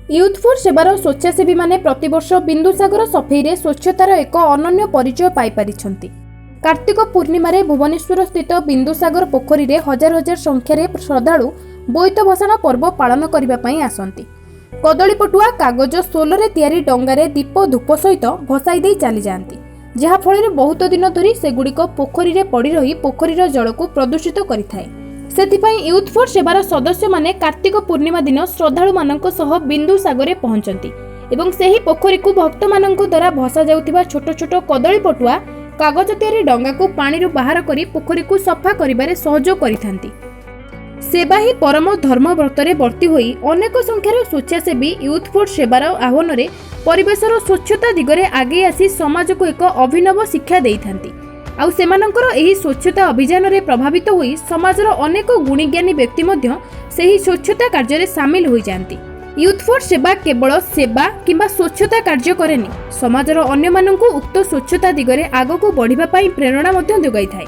Youth for सेवार स्वेच्छासेवी माने प्रतिवर्ष बिंदु सागर सफेई रे स्वच्छतार एक अनन्य परिचय पाई पारिछंती। कार्तिक पूर्णिमा रे भुवनेश्वर स्थित बिंदु सागर पोखरी रे हजार हजार संख्यार श्रद्धालु बोईत भसाण पर्व पालन करबा पई आसंती। कदली पटुआ कागज सोलरे तैयारी डंगारे दीप धूप सहित भसाई दे चली जाती, जहा फल बहुत दिन धरी सेगुड़िक पोखरी रे पड़ी रही पोखरीर जल को प्रदूषित करिथाए। सेथिपाई यूथ फॉर सेवार सदस्य माने कार्तिक पूर्णिमा दिन श्रद्धालु मानक सह बिंदु सागरे पहुंचती एवं सेही पोखरी को भक्त मानक द्वारा भसा जाउथिबा छोट छोट कदली पटुआ कागज तैयारी डंगा को पानी रु बाहर करी पोखरी को सफा करिबारे सहयोग करिथांती। सेवा ही परम धर्म व्रतरे वर्ती होई अनेक संख्यार स्वेच्छासेवी यूथ फॉर सेवार आह्वान रे परिवेशर स्वच्छता दिगरे आगे आसी समाज को एक अभिनव शिक्षा देइथांती। आउ सेमानंकर एही स्वच्छता अभियान रे प्रभावित होई समाजर अनेक गुणीज्ञानी व्यक्ति मध्य सेही स्वच्छता कार्य रे शामिल होई जांती। यूथ फॉर सेवा केवल सेवा किंबा स्वच्छता कार्य करेनी, समाजर अन्य मानंकु उक्त स्वच्छता दिगरे आगको बढ़िबा पई प्रेरणा मध्य जोगाई थाए।